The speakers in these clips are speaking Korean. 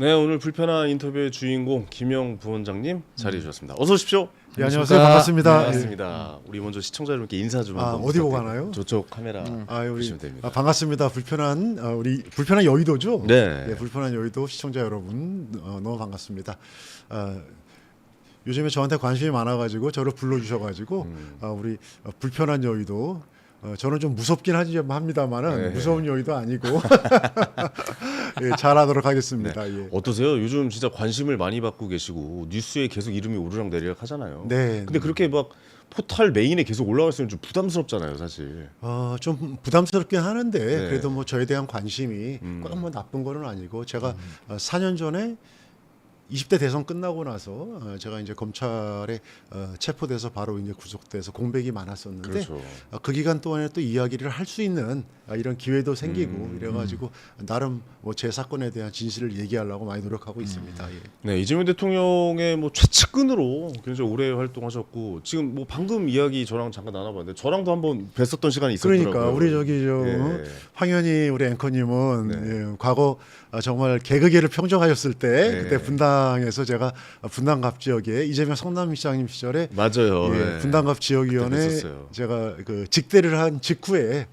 네, 오늘 불편한 인터뷰의 주인공 김영 부원장님 자리해 주셨습니다. 어서 오십시오. 네, 안녕하세요. 반갑습니다. 네, 반갑습니다. 우리 먼저 시청자 여러분께 인사 좀 한번 어디 보고 하나요? 저쪽 카메라 보시면 됩니다. 반갑습니다. 우리 불편한 여의도죠? 네. 네, 불편한 여의도 시청자 여러분 너무 반갑습니다. 요즘에 저한테 관심이 많아가지고 저를 불러주셔가지고 우리 불편한 여의도 저는 좀 무섭긴 합니다만은 네. 무서운 여의도 아니고 예, 잘하도록 하겠습니다. 네. 예. 어떠세요? 요즘 진짜 관심을 많이 받고 계시고 뉴스에 계속 이름이 오르락내리락 하잖아요. 네. 근데 그렇게 막 포털 메인에 계속 올라갈 수는 좀 부담스럽잖아요, 사실. 좀 부담스럽긴 하는데 네. 그래도 뭐 저에 대한 관심이 꼭 뭐 나쁜 거는 아니고 제가 4년 전에 20대 대선 끝나고 나서 제가 이제 검찰에 체포돼서 바로 이제 구속돼서 공백이 많았었는데 그렇죠. 그 기간 동안에 또 이야기를 할 수 있는 이런 기회도 생기고 이래가지고 나름 뭐 제 사건에 대한 진실을 얘기하려고 많이 노력하고 있습니다. 예. 네, 이재명 대통령의 뭐 최측근으로 굉장히 오래 활동하셨고 지금 뭐 방금 이야기 저랑 잠깐 나눠봤는데 저랑도 한번 뵀었던 시간이 있었더라고요. 그러니까 우리 예. 황현희 우리 앵커님은 네. 예, 과거 정말 개그계를 평정하셨을 때 네. 그때 분당에서 제가 분당갑 지역에 이재명 성남시장님 시절에 맞아요. 예, 네. 분당갑 지역위원회 그때 뵀었어요. 제가 그 직대를 한 직후에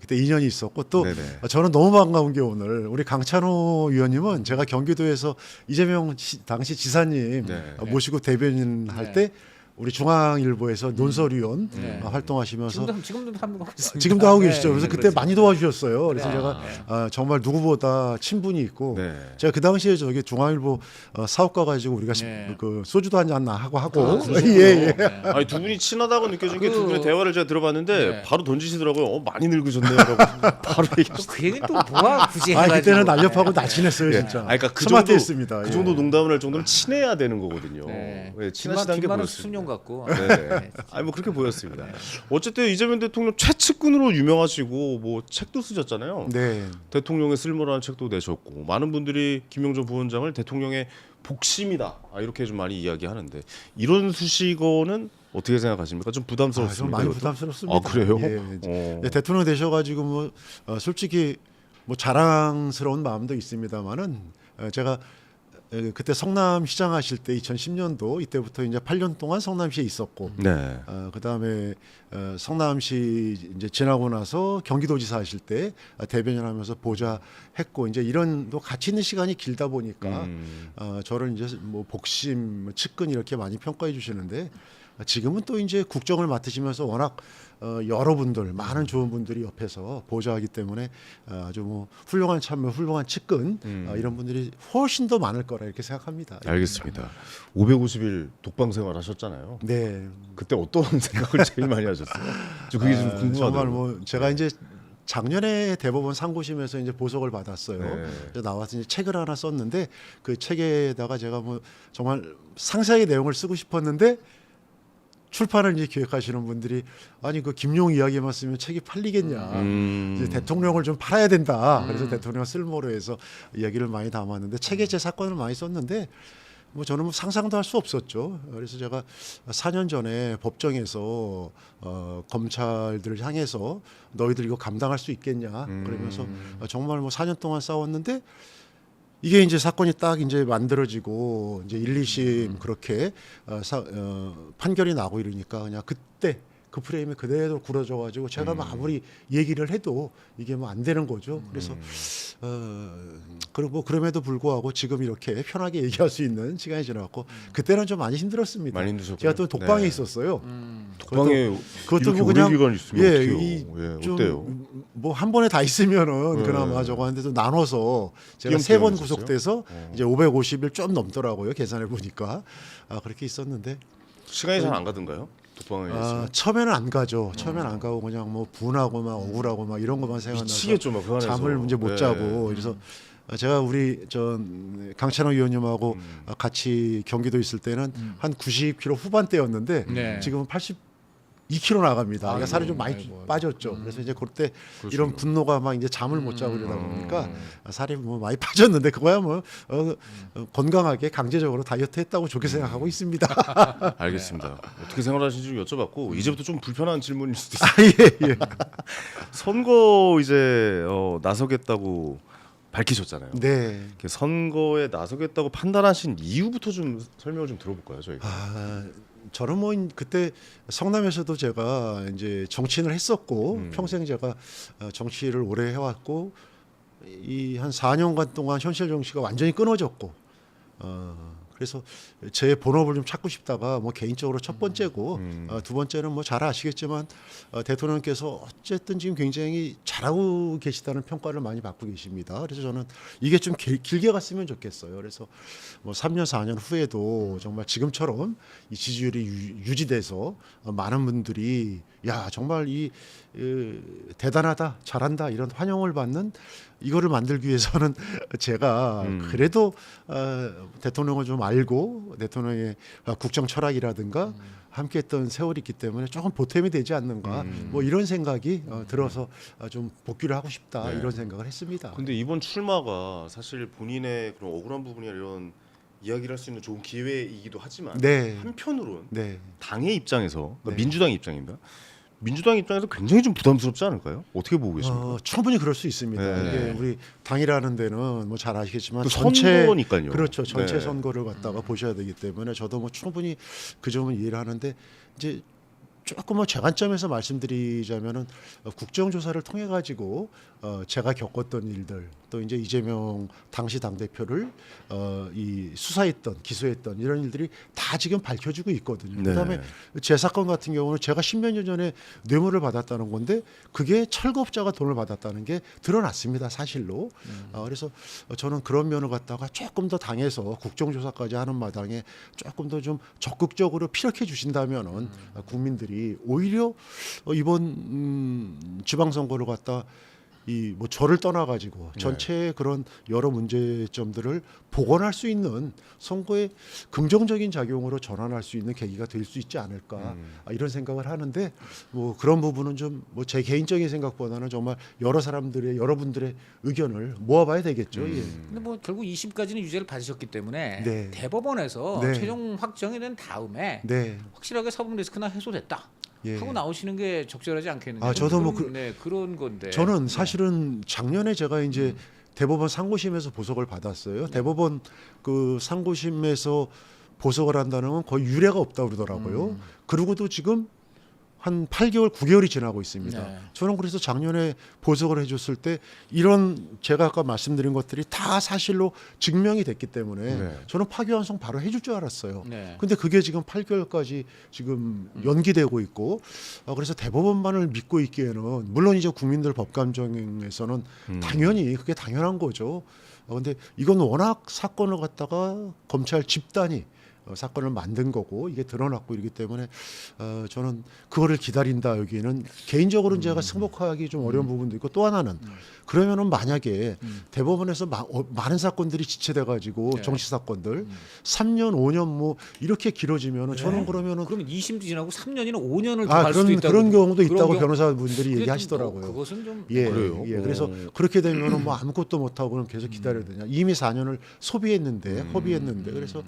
그때 인연이 있었고 또 네네. 저는 너무 반가운 게 오늘 우리 강찬호 위원님은 제가 경기도에서 이재명 당시 지사님 네. 모시고 대변인 할 네. 때 우리 중앙일보에서 논설위원 네. 활동하시면서 지금도 하고 있습니다. 지금도 하고 네, 계시죠. 그래서 그때 그렇죠. 많이 도와주셨어요. 그래서 네. 제가 정말 누구보다 친분이 있고 네. 제가 그 당시에 저기 중앙일보 사업가 가지고 우리가 네. 그 소주도 한잔 하고 그러시군요. 예. 네. 아니 두 분이 친하다고 느껴진 게 두 분의 대화를 제가 들어봤는데 네. 바로 던지시더라고요. 많이 늙으셨네요라고 바로 얘기하셨어요. 그 얘기는 또 뭐가 굳이 아 해가지고. 그때는 날렵하고 날씬했어요 예. 진짜. 그러니까 그 스마트했습니다. 그 예. 정도 농담을 할 정도는 친해야 되는 거거든요. 네. 네, 친하시다는 게 뒷말은 보였습니다. 수순용 같고. 네. 아니 뭐 그렇게 보였습니다. 어쨌든 이재명 대통령 최측근으로 유명하시고 뭐 책도 쓰셨잖아요. 네. 대통령의 쓸모라는 책도 내셨고 많은 분들이 김영조 부원장을 대통령의 복심이다 이렇게 좀 많이 이야기하는데 이런 수식어는 어떻게 생각하십니까? 좀 좀 부담스럽습니다. 많이 이것도? 부담스럽습니다. 아 그래요? 예. 네, 대통령 되셔가지고 뭐 솔직히 뭐 자랑스러운 마음도 있습니다만은 제가 그때 성남시장 하실 때 2010년도 이때부터 이제 8년 동안 성남시에 있었고 네. 그다음에 성남시 이제 지나고 나서 경기도지사 하실 때 대변인하면서 보좌했고 이제 이런 또 같이 있는 시간이 길다 보니까 저를 이제 뭐 복심, 뭐 측근 이렇게 많이 평가해 주시는데 지금은 또 이제 국정을 맡으시면서 워낙 여러분들 많은 좋은 분들이 옆에서 보좌하기 때문에 아주 뭐 훌륭한 참여, 훌륭한 측근 이런 분들이 훨씬 더 많을 거라 이렇게 생각합니다. 알겠습니다. 550일 독방 생활 하셨잖아요. 네. 그때 어떤 생각을 제일 많이 하셨어요? 저 그게 좀 궁금하더라고요. 정말 뭐 제가 이제 작년에 대법원 상고심에서 이제 보석을 받았어요. 네. 그래서 나와서 이제 책을 하나 썼는데 그 책에다가 제가 뭐 정말 상세하게 내용을 쓰고 싶었는데 출판을 이제 기획하시는 분들이 아니 그 김용 이야기만 쓰면 책이 팔리겠냐. 이제 대통령을 좀 팔아야 된다. 그래서 대통령 쓸모로 해서 이야기를 많이 담았는데 책에 제 사건을 많이 썼는데 뭐 저는 뭐 상상도 할 수 없었죠. 그래서 제가 4년 전에 법정에서 검찰들을 향해서 너희들 이거 감당할 수 있겠냐 그러면서 정말 뭐 4년 동안 싸웠는데 이게 이제 사건이 딱 이제 만들어지고 이제 1, 2심 그렇게 판결이 나고 이러니까 그냥 그때 그 프레임에 그대로 굳어져 가지고 제가 아무리 얘기를 해도 이게 뭐 안 되는 거죠. 그래서 그리고 뭐 그럼에도 불구하고 지금 이렇게 편하게 얘기할 수 있는 시간이 지나갔고 그때는 좀 많이 힘들었습니다. 많이 힘드셨군요. 제가 또 독방에 네. 있었어요. 독방에 그것도 이렇게 뭐 오랜 그냥 기간 있으면 어떡해요? 예, 어때요? 뭐 한 번에 다 있으면은 네. 그나마 저거 하는데 또 나눠서 제가 띄엄띄엄 3번 있었어요? 구속돼서 이제 550일 좀 넘더라고요. 계산해 보니까 그렇게 있었는데 시간이 잘 안 가던가요? 독방에 있으면? 처음에는 안 가죠. 처음에는 안 가고 그냥 뭐 분하고 막 억울하고 막 이런 것만 생각나서 미치겠죠, 막 그 안에서. 잠을 이제 못 네. 자고. 자고 그래서 제가 우리 저 강찬호 의원님하고 같이 경기도 있을 때는 한 90kg 후반대였는데 네. 지금은 82kg 나갑니다. 그러니까 살이 좀 많이 아이고. 빠졌죠. 그래서 이제 그때 그러시구나. 이런 분노가 막 이제 잠을 못 자고 이러다 보니까 살이 뭐 많이 빠졌는데 그거야 뭐 건강하게 강제적으로 다이어트 했다고 좋게 생각하고 있습니다. 알겠습니다. 어떻게 생활하시는지 좀 여쭤봤고 이제부터 좀 불편한 질문일 수도 있어요. 예, 예. 선거 이제 나서겠다고 밝히셨잖아요. 네. 이렇게 선거에 나서겠다고 판단하신 이유부터 좀 설명을 좀 들어볼까요, 저희가? 저는 뭐 그때 성남에서도 제가 이제 정치인을 했었고 평생 제가 정치를 오래 해왔고 이 한 4년간 동안 현실 정치가 완전히 끊어졌고 그래서 제 본업을 좀 찾고 싶다가 뭐 개인적으로 첫 번째고 두 번째는 뭐 잘 아시겠지만 대통령께서 어쨌든 지금 굉장히 잘하고 계시다는 평가를 많이 받고 계십니다. 그래서 저는 이게 좀 길게 갔으면 좋겠어요. 그래서 뭐 3년 4년 후에도 정말 지금처럼 이 지지율이 유지돼서 많은 분들이 야 정말 이 대단하다 잘한다 이런 환영을 받는 이거를 만들기 위해서는 제가 그래도 대통령을 좀 알고 대통령의 국정 철학이라든가 함께했던 세월이 있기 때문에 조금 보탬이 되지 않는가 뭐 이런 생각이 들어서 좀 복귀를 하고 싶다 네. 이런 생각을 했습니다. 근데 이번 출마가 사실 본인의 그런 억울한 부분이나 이런 이야기를 할 수 있는 좋은 기회이기도 하지만 네. 한편으로는 네. 당의 입장에서 그러니까 네. 민주당 입장입니다. 민주당 입장에서 굉장히 좀 부담스럽지 않을까요? 어떻게 보고 계십니까? 충분히 그럴 수 있습니다. 네. 이게 우리 당이라는 데는 뭐 잘 아시겠지만 또 전체 선거니까요. 그렇죠. 전체 네. 선거를 갖다가 보셔야 되기 때문에 저도 뭐 충분히 그 점은 이해를 하는데 이제 조금 뭐 제 관점에서 말씀드리자면은 국정조사를 통해 가지고 제가 겪었던 일들 또 이제 이재명 당시 당 대표를 이 수사했던 기소했던 이런 일들이 다 지금 밝혀지고 있거든요. 네. 그다음에 제 사건 같은 경우는 제가 10몇 년 전에 뇌물을 받았다는 건데 그게 철거업자가 돈을 받았다는 게 드러났습니다. 사실로. 그래서 저는 그런 면을 갖다가 조금 더 당에서 국정조사까지 하는 마당에 조금 더 좀 적극적으로 피력해 주신다면은 국민들이 오히려 이번 지방선거를 갖다 이 뭐 저를 떠나 가지고 전체의 그런 여러 문제점들을 복원할 수 있는 선거의 긍정적인 작용으로 전환할 수 있는 계기가 될 수 있지 않을까 이런 생각을 하는데 뭐 그런 부분은 좀 뭐 제 개인적인 생각보다는 정말 여러 사람들의 여러분들의 의견을 모아봐야 되겠죠. 예. 근데 뭐 결국 2심까지는 유죄를 받으셨기 때문에 네. 대법원에서 네. 최종 확정이 된 다음에 네. 확실하게 사법 리스크나 해소됐다 예. 하고 나오시는 게 적절하지 않겠느냐. 저도 뭐 그런 건데. 저는 사실은 작년에 제가 이제 대법원 상고심에서 보석을 받았어요. 대법원 그 상고심에서 보석을 한다는 건 거의 유례가 없다 그러더라고요. 그러고도 지금 한 8개월, 9개월이 지나고 있습니다. 네. 저는 그래서 작년에 보석을 해줬을 때 이런 제가 아까 말씀드린 것들이 다 사실로 증명이 됐기 때문에 네. 저는 파기환송 바로 해줄 줄 알았어요. 네. 근데 그게 지금 8개월까지 지금 연기되고 있고 그래서 대법원만을 믿고 있기에는 물론 이제 국민들 법감정에서는 당연히 그게 당연한 거죠. 근데 이건 워낙 사건을 갖다가 검찰 집단이 사건을 만든 거고 이게 드러났고 이러기 때문에 저는 그거를 기다린다 여기는 개인적으로는 제가 승복하기 좀 어려운 부분도 있고 또 하나는 그러면은 만약에 대법원에서 많은 사건들이 지체돼 가지고 네. 정치 사건들 3년 5년 뭐 이렇게 길어지면은 저는 그러면은 그러면 2심도 지나고 3년이나 5년을 더 갈 수도 그런 있다고. 그런 경우도 그런 있다고 경우- 변호사분들이 근데 얘기하시더라고요. 뭐 그것은 좀 예, 그래요? 예. 그래서 오. 그렇게 되면은 뭐 아무것도 못 하고 그럼 계속 기다려야 되냐. 이미 4년을 소비했는데 허비했는데 그래서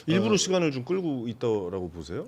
일부러 시간을 좀 끌고 있다라고 보세요?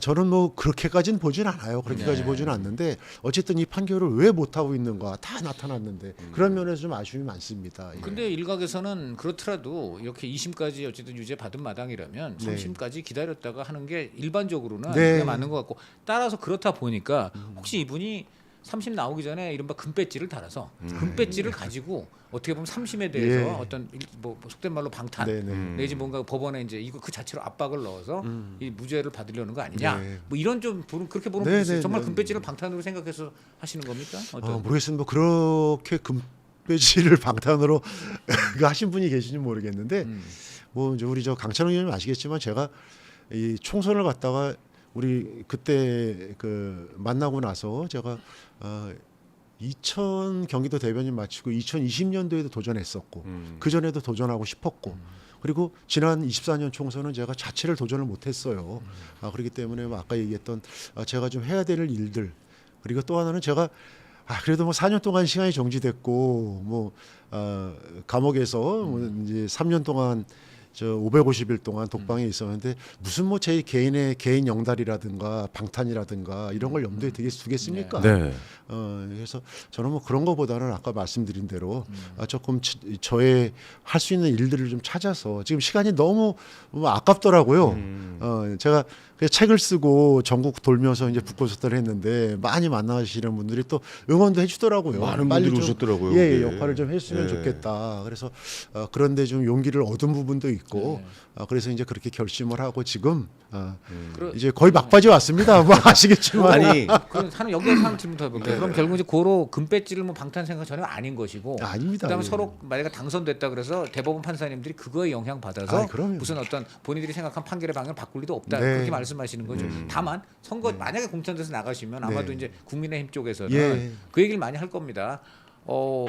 저는 뭐 그렇게까지는 보진 않아요. 그렇게까지 네. 보진 않는데 어쨌든 이 판결을 왜 못 하고 있는가 다 나타났는데 그런 면에서 좀 아쉬움이 많습니다. 예. 근데 일각에서는 그렇더라도 이렇게 2심까지 어쨌든 유죄 받은 마당이라면 네. 3심까지 기다렸다가 하는 게 일반적으로는 네. 그게 맞는 것 같고 따라서 그렇다 보니까 혹시 이분이 3심 나오기 전에 이른바 금배지를 달아서 금배지를 가지고 어떻게 보면 3심에 대해서 예. 어떤 뭐 속된 말로 방탄 네네. 내지 뭔가 법원에 이제 이거 그 자체로 압박을 넣어서 이 무죄를 받으려는 거 아니냐 네. 뭐 이런 좀 그렇게 보는 네, 분이 있어요. 네, 정말 네. 금배지를 방탄으로 생각해서 하시는 겁니까? 어떤 모르겠습니다. 뭐 그렇게 금배지를 방탄으로 그 하신 분이 계신지 모르겠는데 뭐 이제 우리 저 강찬호 의원님 아시겠지만 제가 이 총선을 갔다가 우리 그때 그 만나고 나서 제가 2000 경기도 대변인 마치고 2020년도에도 도전했었고 그 전에도 도전하고 싶었고 그리고 지난 24년 총선은 제가 자체를 도전을 못했어요. 그렇기 때문에 뭐 아까 얘기했던 제가 좀 해야 될 일들 그리고 또 하나는 제가 그래도 뭐 4년 동안 시간이 정지됐고 뭐 감옥에서 뭐 이제 3년 동안 저 550일 동안 독방에 있었는데 무슨 뭐 제 개인의 개인 영달이라든가 방탄이라든가 이런 걸 염두에 두겠습니까? 네. 그래서 저는 뭐 그런 거보다는 아까 말씀드린 대로 조금 저의 할 수 있는 일들을 좀 찾아서 지금 시간이 너무 아깝더라고요. 제가 그 책을 쓰고 전국 돌면서 이제 북콘서트를 했는데 많이 만나시는 분들이 또 응원도 해주더라고요. 많은 빨리 분들이 좀, 오셨더라고요. 예, 거기에. 역할을 좀 했으면 예. 좋겠다. 그래서 그런데 좀 용기를 얻은 부분도 있고 네. 그래서 이제 그렇게 결심을 하고 지금 그러- 이제 거의 막바지 왔습니다. 뭐 아시겠지만 아니 그럼 하는 여기서 하나 질문 더 해볼게요. 그럼 결국 이제 고로 금배지를 뭐 방탄 생각 전혀 아닌 것이고, 아닙니다. 그다음에 예. 서로 만약에 당선됐다 그래서 대법원 판사님들이 그거에 영향 받아서 아이, 그럼요. 무슨 어떤 본인들이 생각한 판결의 방향을 바꿀 리도 없다 네. 그렇게 말씀하시는 거죠. 다만 선거 만약에 공천돼서 나가시면 아마도 네. 이제 국민의힘 쪽에서는 예. 그 얘기를 많이 할 겁니다.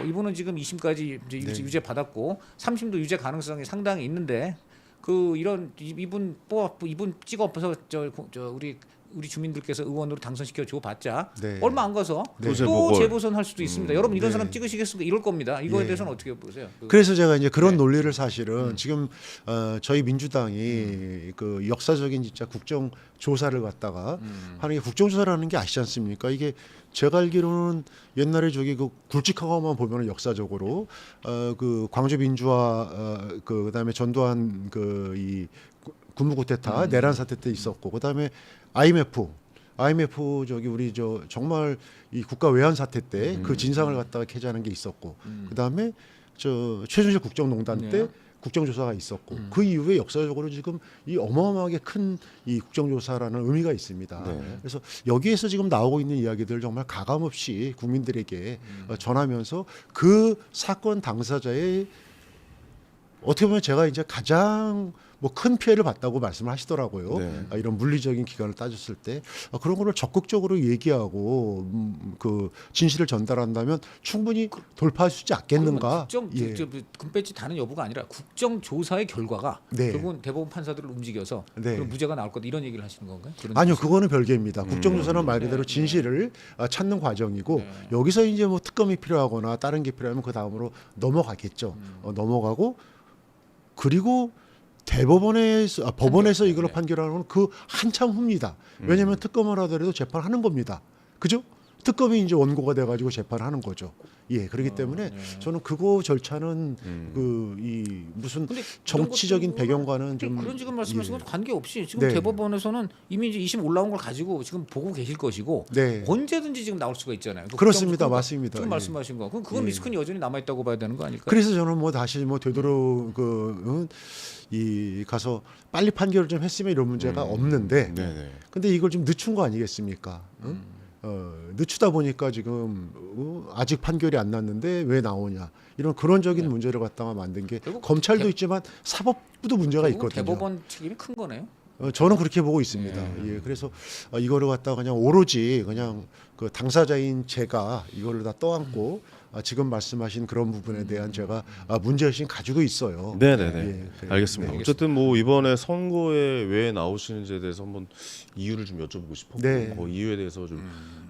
이분은 지금 2심까지 이제 네. 유죄 받았고 3심도 유죄 가능성이 상당히 있는데 그 이런 이분 찍어 엎어서 저 우리 주민들께서 의원으로 당선시켜 줘봤자 네. 얼마 안 가서 네. 또 재보궐. 재보선할 수도 있습니다. 여러분 이런 네. 사람 찍으시겠습니까? 이럴 겁니다. 이거에 예. 대해서는 어떻게 보세요? 그래서 제가 이제 그런 네. 논리를 사실은 지금 저희 민주당이 그 역사적인 진짜 국정 조사를 갖다가 하는 게 국정조사라는 게 아시지 않습니까? 이게 제가 알기로는 옛날에 저기 그 굵직하고만 보면은 역사적으로 그 광주 민주화 그다음에 전두환 그 이 군부 쿠데타 내란 사태 때 있었고 그다음에 IMF 저기 우리 저 정말 이 국가 외환 사태 때 그 진상을 갖다가 캐자는 게 있었고 그다음에 저 최순실 국정농단 네. 때 국정조사가 있었고 그 이후에 역사적으로 지금 이 어마어마하게 큰 이 국정조사라는 의미가 있습니다. 네. 그래서 여기에서 지금 나오고 있는 이야기들 정말 가감없이 국민들에게 전하면서 그 사건 당사자의 어떻게 보면 제가 이제 가장 뭐 큰 피해를 봤다고 말씀을 하시더라고요. 네. 이런 물리적인 기관을 따졌을 때 그런 거를 적극적으로 얘기하고 그 진실을 전달한다면 충분히 돌파할 수 있지 않겠는가? 국정 예. 금배지 다는 여부가 아니라 국정조사의 결과가 네. 결국은 대법원 판사들을 움직여서 네. 그럼 무죄가 나올 거다 이런 얘기를 하시는 건가요? 그런 아니요, 그거는 별개입니다. 국정조사는 말 그대로 네, 진실을 찾는 과정이고 네. 여기서 이제 뭐 특검이 필요하거나 다른 게 필요하면 그 다음으로 넘어가겠죠. 넘어가고 그리고 대법원에서 법원에서 이걸 네. 판결하는 건 그 한참 후입니다. 왜냐하면 특검을 하더라도 재판하는 겁니다. 그죠? 특검이 이제 원고가 돼가지고 재판하는 거죠. 예, 그렇기 때문에 네. 저는 그거 절차는 그 이 무슨 근데 정치적인 이런 것들은 배경과는 좀 그런 지금 말씀하신 예. 것도 관계없이 지금 네. 대법원에서는 이미 이제 2심 올라온 걸 가지고 지금 보고 계실 것이고 네. 언제든지 지금 나올 수가 있잖아요. 그 그렇습니다. 국정조사 맞습니다. 지금 예. 말씀하신 거. 그럼 그건 예. 리스크는 여전히 남아 있다고 봐야 되는 거 아닐까요? 그래서 저는 뭐 다시 뭐 되도록 이 가서 빨리 판결을 좀 했으면 이런 문제가 없는데 네네. 근데 이걸 좀 늦춘 거 아니겠습니까? 응? 늦추다 보니까 지금 아직 판결이 안 났는데 왜 나오냐 이런 근원적인 문제를 갖다가 만든 게 결국 검찰도 있지만 사법부도 문제가 결국은 있거든요. 대법원 책임이 큰 거네요. 저는 그렇게 보고 있습니다. 예, 그래서 이거를 갖다가 그냥 오로지 그냥 그 당사자인 제가 이거를 다 떠안고 지금 말씀하신 그런 부분에 대한 제가 문제의식 가지고 있어요. 네네네. 예, 그래요. 알겠습니다. 네. 어쨌든 뭐 이번에 선거에 왜 나오시는지에 대해서 한번 이유를 좀 여쭤보고 싶었고 네. 그 이유에 대해서 좀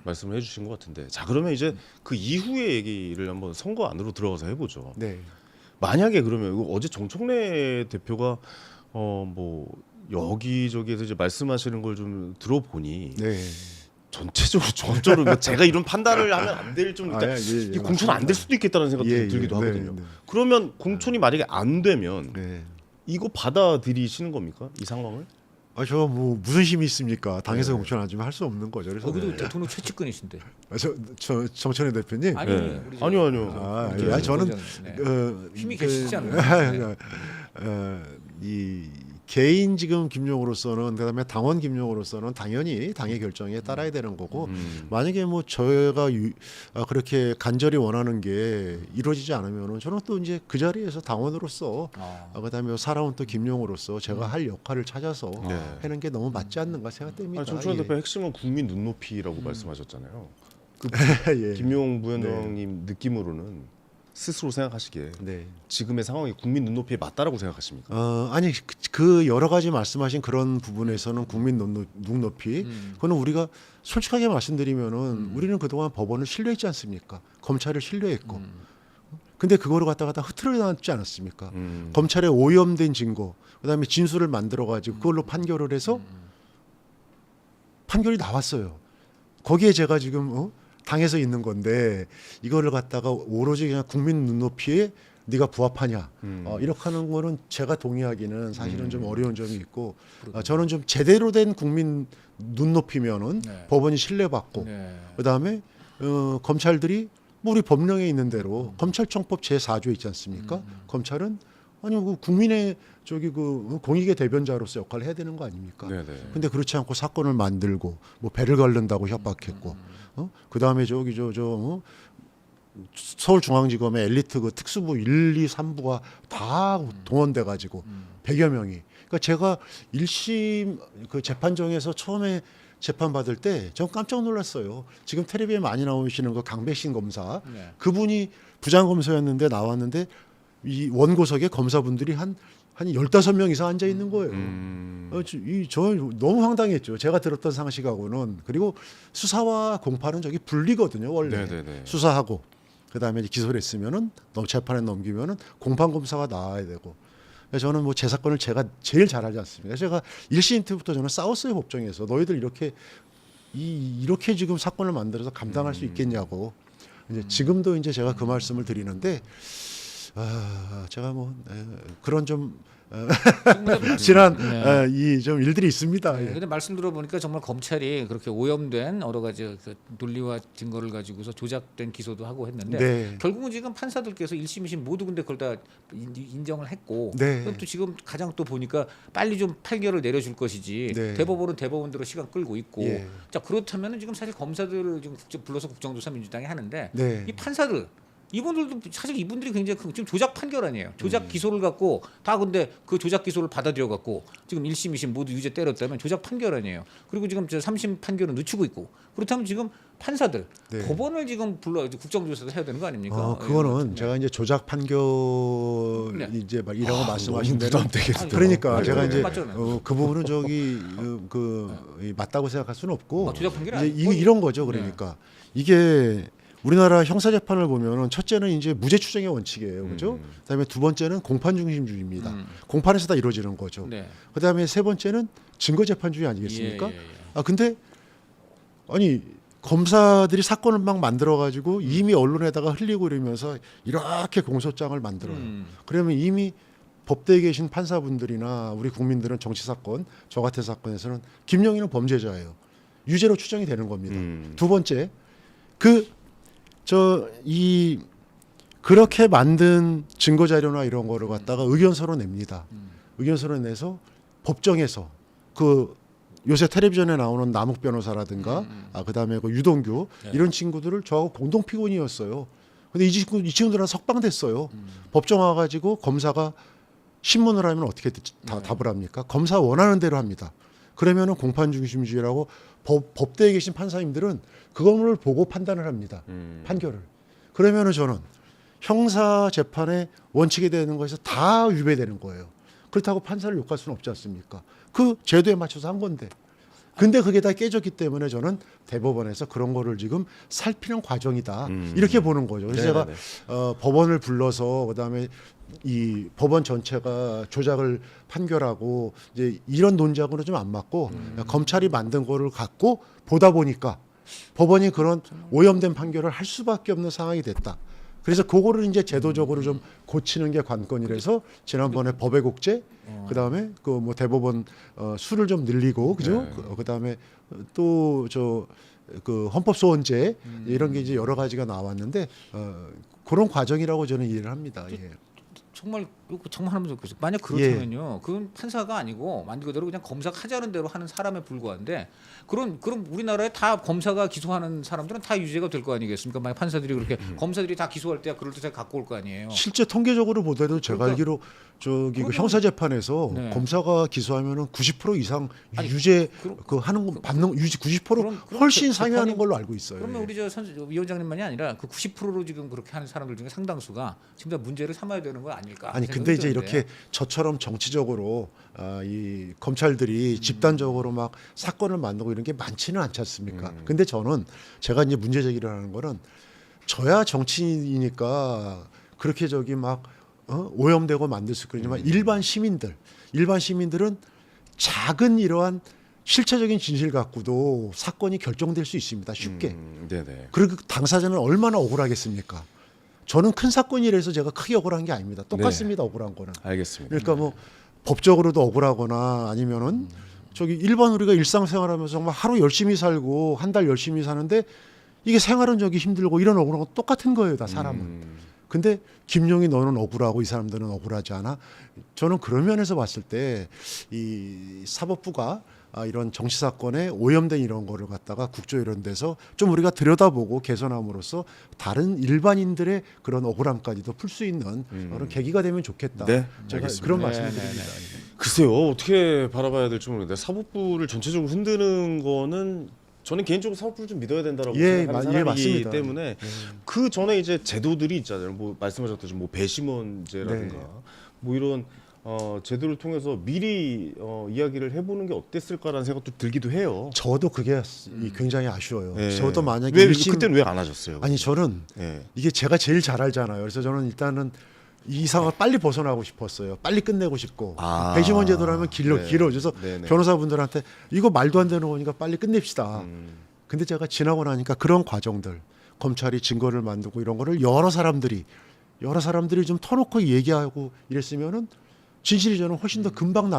말씀을 해주신 것 같은데 자 그러면 이제 그 이후의 얘기를 한번 선거 안으로 들어가서 해보죠. 네. 만약에 그러면 이거 어제 정청래 대표가 뭐 여기저기에서 이제 말씀하시는 걸 좀 들어보니 네. 전체적으로 종합적으로 제가 이런 판단을 하면 안 될 좀 그러니까 이 공천 안 될 수도 있겠다는 생각도 예, 들기도 예, 하거든요. 네, 네. 그러면 공천이 만약에 안 되면 네. 이거 받아들이시는 겁니까? 이 상황을? 저 뭐 무슨 힘이 있습니까? 당에서 네. 공천하지만 할 수 없는 거죠. 그래서 거기도 대통령 최측근이신데. 저 정천희 대표님. 아니, 네. 우리 아니요. 아, 저는 네. 그, 힘이 계시지 않나요? 이 개인 지금 김용으로서는 그다음에 당원 김용으로서는 당연히 당의 결정에 따라야 되는 거고 만약에 뭐 저희가 그렇게 간절히 원하는 게 이루어지지 않으면은 저는 또 이제 그 자리에서 당원으로서 그다음에 살아온 또 김용으로서 제가 할 역할을 찾아서 네. 하는 게 너무 맞지 않는가 생각됩니다. 정청래 예. 대표 핵심은 국민 눈높이라고 말씀하셨잖아요. 그 예. 김용 부위원장님 느낌으로는 스스로 생각하시기에 네. 지금의 상황이 국민 눈높이에 맞다라고 생각하십니까? 아니 그 여러 가지 말씀하신 그런 부분에서는 국민 눈높이 그거는 우리가 솔직하게 말씀드리면은 우리는 그동안 법원을 신뢰했지 않습니까? 검찰을 신뢰했고 근데 그거를 갖다가 흐트러놨지 않았습니까? 음. 검찰의 오염된 증거, 그다음에 진술을 만들어 가지고 그걸로 판결을 해서 판결이 나왔어요. 거기에 제가 지금 당해서 있는 건데 이거를 갖다가 오로지 그냥 국민 눈높이에 네가 부합하냐 이렇게 하는 거는 제가 동의하기는 사실은 좀 어려운 점이 있고 저는 좀 제대로 된 국민 눈높이면은 네. 법원이 신뢰받고 네. 그다음에 검찰들이 뭐 우리 법령에 있는 대로 검찰청법 제4조에 있지 않습니까? 검찰은 아니 그 국민의 저기 그 공익의 대변자로서 역할을 해야 되는 거 아닙니까? 네네. 근데 그렇지 않고 사건을 만들고 뭐 배를 갈른다고 협박했고 그다음에 저기 서울중앙지검의 엘리트 그 특수부 1, 2, 3부가 다 동원돼 가지고 100여 명이 그러니까 제가 1심 그 재판정에서 처음에 재판 받을 때 전 깜짝 놀랐어요. 지금 텔레비에 많이 나오시는 그 강백신 검사 네. 그분이 부장검사였는데 나왔는데 이 원고석에 검사분들이 한 15명 이상 앉아 있는 거예요. 저 너무 황당했죠. 제가 들었던 상식하고는. 그리고 수사와 공판은 저기 분리거든요, 원래. 네네네. 수사하고 그다음에 이제 기소를 했으면은 재판에 넘기면은 공판 검사가 나와야 되고. 그래서 저는 뭐 제 사건을 제가 제일 잘 알지 않습니까? 제가 1심 때부터 저는 싸웠어요, 법정에서. 너희들 이렇게 지금 사건을 만들어서 감당할 수 있겠냐고. 이제 지금도 이제 제가 그 말씀을 드리는데 제가 뭐 그런 좀 지난 이 좀 일들이 있습니다. 예. 근데 말씀 들어보니까 정말 검찰이 그렇게 오염된 여러 가지 그 논리와 증거를 가지고서 조작된 기소도 하고 했는데 네. 결국은 지금 판사들께서 1심, 2심 모두 근데 그걸 다 인정을 했고 네. 그럼 또 지금 가장 또 보니까 빨리 좀 판결을 내려줄 것이지 네. 대법원은 대법원대로 시간 끌고 있고 예. 자 그렇다면은 지금 사실 검사들을 지금 불러서 국정조사 민주당이 하는데 네. 이 판사들 이분들도 사실 이분들이 굉장히 지금 조작 판결 아니에요. 조작 기소를 갖고 다 근데 그 조작 기소를 받아들여 갖고 지금 1심, 2심 모두 유죄 때렸다면 조작 판결 아니에요. 그리고 지금 저 3심 판결은 늦추고 있고 그렇다면 지금 판사들 네. 법원을 지금 불러 국정조사도 해야 되는 거 아닙니까? 그거는 네. 제가 이제 조작 판결 네. 이제 막 이라고 말씀하신 너무 대로 부담되겠다. 그러니까 아니, 제가 아니, 이제 맞잖아요. 그 부분은 저기 맞다고 생각할 수는 없고 조작 판결이 이제 아니고 이런 거죠. 그러니까 이게 우리나라 형사 재판을 보면은 첫째는 이제 무죄 추정의 원칙이에요, 그죠? 그다음에 두 번째는 공판 중심주의입니다. 공판에서 다 이루어지는 거죠. 네. 그다음에 세 번째는 증거 재판주의 아니겠습니까? 예. 근데 아니 검사들이 사건을 막 만들어 가지고 이미 언론에다가 흘리고 이러면서 이렇게 공소장을 만들어요. 그러면 이미 법대에 계신 판사분들이나 우리 국민들은 정치 사건, 저 같은 사건에서는 김영희는 범죄자예요. 유죄로 추정이 되는 겁니다. 두 번째, 그렇게 만든 증거 자료나 이런 거를 갖다가 의견서로 냅니다. 의견서로 내서 법정에서 요새 텔레비전에 나오는 남욱 변호사라든가 그다음에 그 유동규 이런 친구들을 저하고 공동 피고인이었어요. 근데 이 친구들은 석방됐어요. 법정 와가지고 검사가 신문을 하면 어떻게 답을 합니까? 검사 원하는 대로 합니다. 그러면은 공판 중심주의라고 법대에 계신 판사님들은 그거를 보고 판단을 합니다. 판결을. 그러면은 저는 형사 재판의 원칙에 대한 것에서 다 위배되는 거예요. 그렇다고 판사를 욕할 수는 없지 않습니까? 그 제도에 맞춰서 한 건데. 근데 그게 다 깨졌기 때문에 저는 대법원에서 그런 거를 지금 살피는 과정이다. 이렇게 보는 거죠. 그래서 제가 법원을 불러서 그다음에 이 법원 전체가 조작을 판결하고 이제 이런 논지하고는 좀 안 맞고 검찰이 만든 거를 갖고 보다 보니까 법원이 그런 오염된 판결을 할 수밖에 없는 상황이 됐다. 그래서 그거를 이제 제도적으로 좀 고치는 게 관건이라서 지난번에 법의 국제 그다음에 그 뭐 대법원 수를 좀 늘리고 그죠? 네. 그다음에 또 그 헌법소원제 이런 게 이제 여러 가지가 나왔는데 그런 과정이라고 저는 이해를 합니다. 예. 정말 하면 좋겠어요. 만약 그렇다면요, 그건 판사가 아니고 말 그대로 그냥 검사가 하자는 대로 하는 사람에 불과한데 그럼 우리나라에 다 검사가 기소하는 사람들은 다 유죄가 될 거 아니겠습니까? 만약 판사들이 그렇게 검사들이 다 기소할 때야 그럴 때 갖고 올 거 아니에요. 실제 통계적으로 보더라도 제가 알기로 저기 그 형사 재판에서 네. 검사가 기소하면은 90% 이상 유죄 그 하는 거 받는 유지 90% 그럼 훨씬 재판이- 상회하는 걸로 알고 있어요. 그러면 예. 우리 저 위원장님만이 아니라 그 90%로 지금 그렇게 하는 사람들 중에 상당수가 지금 다 문제를 삼아야 되는 거 아닐까? 아니 근데 이제 이렇게 저처럼 정치적으로 이 검찰들이 집단적으로 막 사건을 만들고 이런 게 많지는 않지 않습니까? 근데 저는 제가 이제 문제 제기를 하는 거는 저야 정치인이니까 그렇게 저기 막 오염되고 만들 수 있거든요. 일반 시민들은 작은 이러한 실체적인 진실 갖고도 사건이 결정될 수 있습니다. 쉽게. 네네. 그리고 당사자는 얼마나 억울하겠습니까? 저는 큰 사건이라서 제가 크게 억울한 게 아닙니다. 똑같습니다. 억울한 거는. 알겠습니다. 그러니까 뭐 법적으로도 억울하거나 아니면은 저기 일반 우리가 일상생활하면서 정말 하루 열심히 살고 한 달 열심히 사는데 이게 생활은 저기 힘들고 이런 억울한 거 똑같은 거예요. 다 사람은. 근데 김용이 너는 억울하고 이 사람들은 억울하지 않아? 저는 그런 면에서 봤을 때 이 사법부가 이런 정치 사건에 오염된 이런 거를 갖다가 국조 이런 데서 좀 우리가 들여다보고 개선함으로써 다른 일반인들의 그런 억울함까지도 풀 수 있는 그런 계기가 되면 좋겠다. 네, 제가 알겠습니다. 그런 네, 말씀을 네, 드립니다. 글쎄요, 어떻게 바라봐야 될지 모르겠는데 사법부를 전체적으로 흔드는 거는 저는 개인적으로 사법부를 좀 믿어야 된다라고 생각하는 사람이기 맞습니다. 때문에 그 전에 이제 제도들이 있잖아요. 뭐 말씀하셨듯이 뭐 배심원제라든가 네. 뭐 이런 제도를 통해서 미리 이야기를 해보는 게 어땠을까라는 생각도 들기도 해요. 저도 그게 굉장히 아쉬워요. 예. 저도 만약에 왜 일심- 그때는 왜 안 하셨어요? 아니 저는 예. 이게 제가 제일 잘 알잖아요. 그래서 저는 일단은 이 상황을 빨리 벗어나고 싶었어요. 빨리 끝내고 싶고 아. 배심원 제도라면 길어. 네. 그래서 네네. 변호사분들한테 이거 말도 안 되는 거니까 빨리 끝냅시다. 근데 제가 지나고 나니까 그런 과정들 검찰이 증거를 만들고 이런 거를 여러 사람들이 좀 터놓고 얘기하고 이랬으면은 진실이 저는 훨씬 더 금방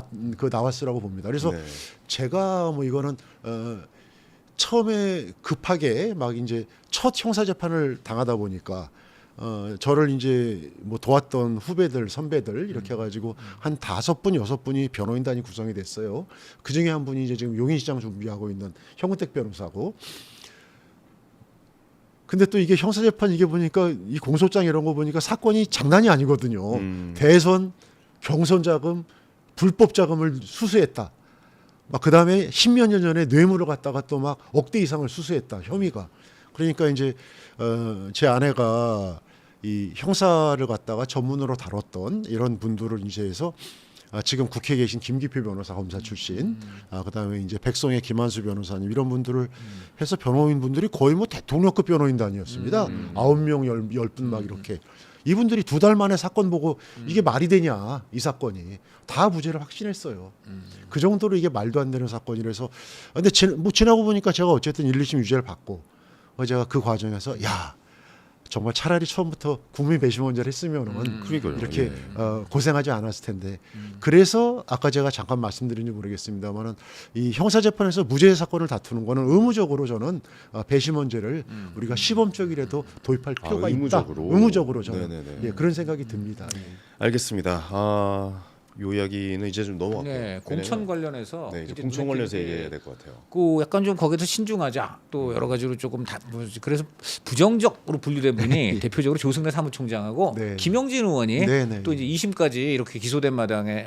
나왔으라고 봅니다. 그래서 네. 제가 뭐 이거는 처음에 급하게 막 이제 첫 형사 재판을 당하다 보니까 저를 이제 뭐 도왔던 후배들 선배들 이렇게 해가지고 한 5분 6분이 변호인단이 구성이 됐어요. 그 중에 한 분이 이제 지금 용인시장 준비하고 있는 형은택 변호사고. 근데 또 이게 형사재판 이게 보니까 이 공소장 이런 거 보니까 사건이 장난이 아니거든요. 대선 경선 자금 불법 자금을 수수했다. 막 그다음에 10몇 년 전에 뇌물을 갖다가 또 막 억대 이상을 수수했다. 혐의가. 그러니까 이제 제 아내가 이 형사를 갖다가 전문으로 다뤘던 이런 분들을 이제 해서 지금 국회에 계신 김기표 변호사 검사 출신, 그다음에 이제 백성의 김한수 변호사님 이런 분들을 해서 변호인 분들이 거의 뭐 대통령급 변호인단이었습니다. 9명 10분 막 이렇게. 이분들이 2달 만에 사건 보고 이게 말이 되냐 이 사건이 다 무죄를 확신했어요. 그 정도로 이게 말도 안 되는 사건이라서. 근데 뭐 지나고 보니까 제가 어쨌든 1, 2심 유죄를 받고 제가 그 과정에서 야 정말 차라리 처음부터 국민 배심원제를 했으면은 그러니까요. 이렇게 예. 고생하지 않았을 텐데. 그래서 아까 제가 잠깐 말씀드린지 모르겠습니다만은 이 형사 재판에서 무죄 사건을 다투는 거는 의무적으로 저는 배심원제를 우리가 시범적이라도 도입할 필요가 의무적으로. 있다. 의무적으로 저는 네네네. 예, 그런 생각이 듭니다. 알겠습니다. 요 이야기는 이제 좀 넘어갈게요. 네, 공천 관련해서 네, 이제 이제 공천 눈에 관련해서 띄게 얘기해야 될 것 같아요. 그 약간 좀 거기서 신중하자. 또 여러 가지로 조금 그래서 부정적으로 분류된 분이 대표적으로 조승래 사무총장하고 네. 김영진 의원이 네, 네. 또 이제 2심까지 이렇게 기소된 마당에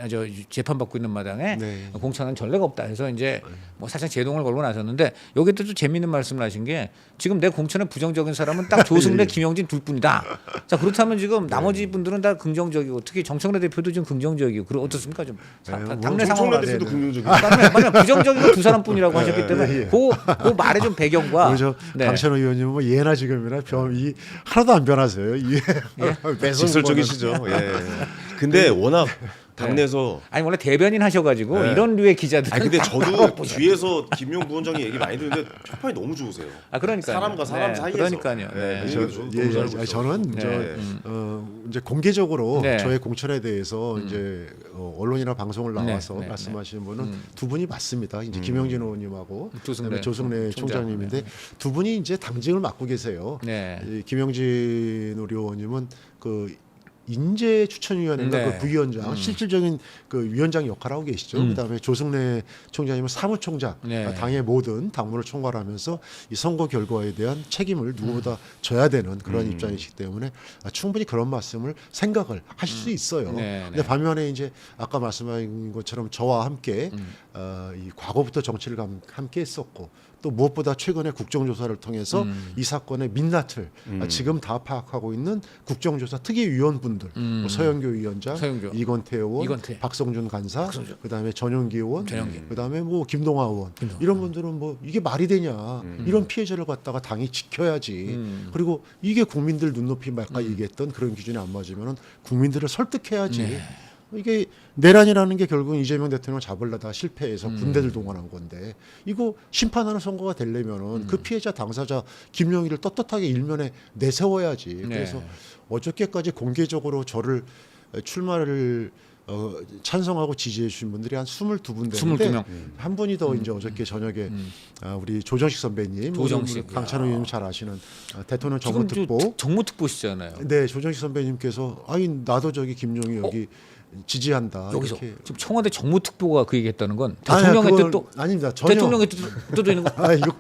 재판 받고 있는 마당에 네. 공천한 전례가 없다 해서 이제 뭐 사실 제동을 걸고 나섰는데 여기에 또 재미있는 말씀을 하신 게 지금 내 공천에 부정적인 사람은 딱 조승래, 김영진 둘 뿐이다. 자 그렇다면 지금 나머지 분들은 다 긍정적이고 특히 정청래 대표도 좀 긍정적이고 그럼 어떻습니까 좀 당내 상황을 정청래 알아야 대표도 돼요. 긍정적이고. 맞아요. 부정적이고 두 사람뿐이라고 하셨기 때문에 그 말의 좀 배경과 그래서 네. 강찬호 의원님은 뭐 예나 지금이나 이 하나도 안 변하세요. 직설적이시죠. 예. 근데 워낙 당내에서 아니 원래 대변인 하셔가지고 네. 이런 류의 기자들. 아니 근데 저도 뒤에서 김용 부원장이 얘기 많이 듣는데 평판이 너무 좋으세요. 아 그러니까 사람과 사람 사이에서. 그러니까요. 네. 네. 저는 네. 이제 공개적으로 네. 저의 공천에 대해서 이제 언론이나 방송을 나와서 네, 네, 말씀하시는 분은 두 분이 맞습니다. 이제 김영진 의원님하고 조승래 조승래 총장님인데 두 분이 이제 당직을 맡고 계세요. 네. 이 김영진 우리 의원님은 그 인재 추천위원회인가 네. 그 부위원장 실질적인 그 위원장 역할을 하고 계시죠. 그다음에 조승래 총장님은 사무총장 네. 당의 모든 당무를 총괄하면서 이 선거 결과에 대한 책임을 누구보다 져야 되는 그런 입장이시기 때문에 충분히 그런 말씀을 생각을 하실 수 있어요. 네, 근데 네. 반면에 이제 아까 말씀하신 것처럼 저와 함께 이 과거부터 정치를 함께 했었고 또 무엇보다 최근에 국정조사를 통해서 이 사건의 민낯을 지금 다 파악하고 있는 국정조사 특위위원분들 뭐 서영교 위원장, 서영교. 이건태 의원, 이건태. 박성준 간사, 박성준. 그다음에 전용기 의원, 전용기. 그다음에 뭐 김동화 의원 이런 분들은 뭐 이게 말이 되냐 이런 피해자를 갖다가 당이 지켜야지 그리고 이게 국민들 눈높이 아까 얘기했던 그런 기준이 안 맞으면은 국민들을 설득해야지. 네. 이게 내란이라는 게 결국은 이재명 대통령 잡으려다 실패해서 군대들 동원한 건데 이거 심판하는 선거가 되려면은 그 피해자 당사자 김용희를 떳떳하게 일면에 내세워야지. 네. 그래서 어저께까지 공개적으로 저를 출마를 찬성하고 지지해 주신 분들이 한 22분 되는데 22명. 한 분이 더 이제 어저께 저녁에 우리 조정식 선배님, 조정식. 강찬호 의원님 잘 아시는 대통령 지금 정무특보 정무특보시잖아요. 네, 조정식 선배님께서 아니 나도 저기 김용희 여기 지지한다. 여기서 이렇게. 지금 청와대 정무특보가 그 얘기했다는 건 아니, 대통령의 그건 뜻도 아닙니다. 전혀. 대통령의 뜻도 있는 거 아 이거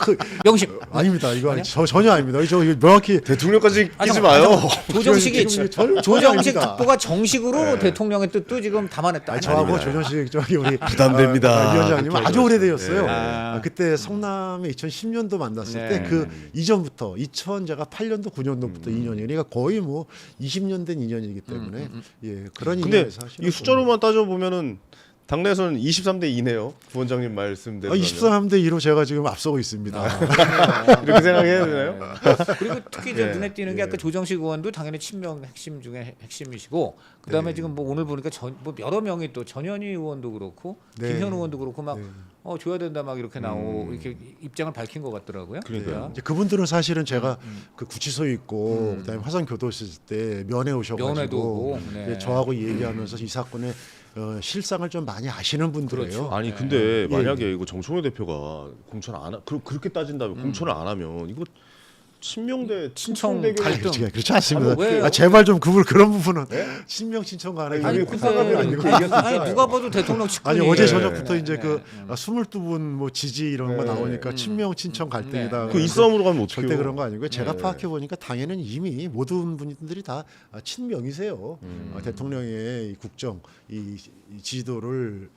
명심. 아닙니다. 이거 전혀 아닙니다. 이거 명확히 대통령까지 아니, 끼지 잠깐만, 마요. 잠깐만. 조정식이 전혀 조정식 아닙니다. 특보가 정식으로 대통령의 뜻도 지금 담아냈다. 아니, 저하고 아닙니다. 조정식 저기 우리 부담됩니다. 위원장님 그렇게 아주 오래되었어요. 네. 그때 성남에 2010년도 만났을 네. 때 그 이전부터 2000 제가 8년도 9년도부터 2년이에요. 그러니까 거의 뭐 20년 된 인연이기 때문에 예 그런 근데 인연에서 이 숫자로만 따져 보면은 당내에서는 23대 2네요. 부원장님 말씀대로. 23대 2로 제가 지금 앞서고 있습니다. 이렇게 생각해야 되나요? 그리고 특히 저 예. 눈에 띄는 게 아까 조정식 의원도 당연히 친명 핵심 중에 핵심이시고 그다음에 지금 뭐 오늘 보니까 뭐 여러 명이 또 전현희 의원도 그렇고 네. 김현우 의원도 그렇고 막 네. 줘야 된다 막 이렇게 이렇게 입장을 밝힌 것 같더라고요. 그러니까요. 이제 그분들은 사실은 제가 그 구치소에 있고 그다음에 화성 교도소 있을 때 면회 오셔가지고 면회도 오고, 네. 이제 저하고 얘기하면서 이 사건의 실상을 좀 많이 아시는 분들이에요. 그렇죠. 아니 네. 근데 만약에 예. 이거 정청래 대표가 공천 안 그렇게 따진다면 공천을 안 하면 이거 친명대 친청 친청 갈등. 대결 그렇지 않습니다. 아니, 왜? 제발 좀 그런 부분은 친명 친청 간에 아니 여기 근데 국가감이 아니고 아니 누가 봐도 대통령 측근이 아니 어제 네. 저녁부터 이제 네. 그 22분 뭐 지지 이런 거 네. 나오니까 친명 친청 갈등이다. 네. 그 이 싸움으로 가면 어떻게 절대 그런 거 아니고요. 제가 네. 파악해 보니까 당에는 이미 모든 분들이 다 친명이세요. 대통령의 이 국정, 이 지지도를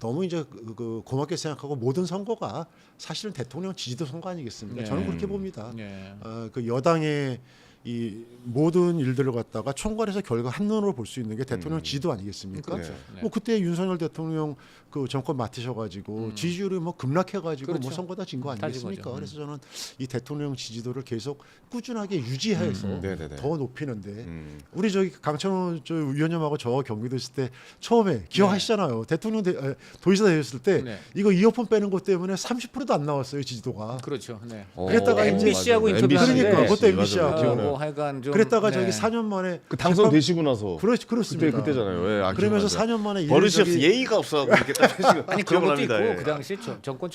너무 이제 그 고맙게 생각하고 모든 선거가 사실은 대통령 지지도 선거 아니겠습니까? 네. 저는 그렇게 봅니다. 네. 그 여당의 이 모든 일들을 갖다가 총괄해서 결과 한눈으로 볼 수 있는 게 대통령 지지도 아니겠습니까? 그렇죠. 네. 뭐 그때 윤석열 대통령 그 정권 맡으셔가지고 지지율이 뭐 급락해가지고 그렇죠. 뭐 선거 다 진 거 다 아니겠습니까? 거죠. 그래서 저는 이 대통령 지지도를 계속 꾸준하게 유지해서 네네네. 더 높이는데 우리 저기 강찬호 저 위원님하고 저 경기도 있을 때 처음에 기억하시잖아요. 대통령 도지사 되셨을 때 네. 이거 이어폰 빼는 것 때문에 30%도 안 나왔어요 지지도가. 그렇죠. 네. 그랬다가 이제 MBC하고 맞아요. 인터뷰하는데 그러니까 그것도 맞아요. MBC 하고. 기억나요. 뭐 하여간 좀 그랬다가 네. 저기 4년 만에 그 당선되시고 나서 그렇습니다. 그때잖아요. 예, 아, 그러면서 기억나죠. 4년 만에 버릇이 저기- 없어 예의가 없어갖고 이렇게 딱 해주고 아니 그런 것도 있고 예. 그 당시 정권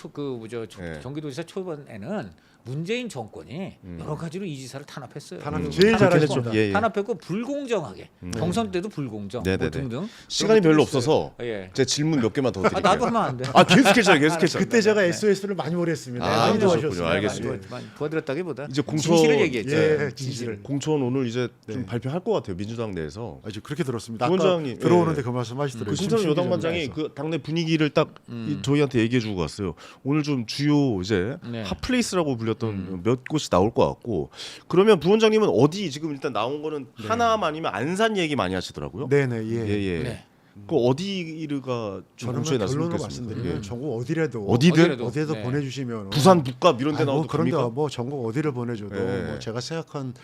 예. 경기도지사 초반에는 문재인 정권이 여러 가지로 이 지사를 탄압했어요. 탄압 제일 그렇긴 잘하셨죠. 했죠. 예, 예. 탄압했고 불공정하게 경선 때도 불공정 뭐 네네네. 등등 시간이 그런 별로 것도 있어요. 없어서 예. 제 질문 몇 개만 더 드릴게요. 나도 하면 안 돼. 계속해줘요, 계속해줘. 그때 제가 SOS를 많이 보냈습니다. 아, 많이 그러셨군요. 도와주셨습니다. 알겠습니다. 많이 도와드렸다기보다 이제 공천- 진실을 얘기했죠. 예, 진실을. 공천 오늘 이제 좀 네. 발표할 것 같아요. 민주당 내에서. 아주 그렇게 들었습니다. 아까 위원장님, 들어오는데 예. 그 말씀하시더라고요. 그 신선우 심심기 여당반장이 전문가에서. 그 당내 분위기를 딱 저희한테 얘기해주고 갔어요. 오늘 좀 주요 이제 네. 핫플레이스라고 불렸던 몇 곳이 나올 것 같고 그러면 부원장님은 어디 지금 일단 나온 거는 하나만이면 안산 얘기 많이 하시더라고요. 네네 예. 예. 네. 그 어디가 저는 공천에 결론으로 나섰습니까? 말씀드리면 전국 어디라도 어디든? 네. 보내주시면 부산 북갑 이런 데 뭐 나와도 그런데 됩니까? 뭐 전국 어디를 보내줘도 예. 뭐 제가 생각한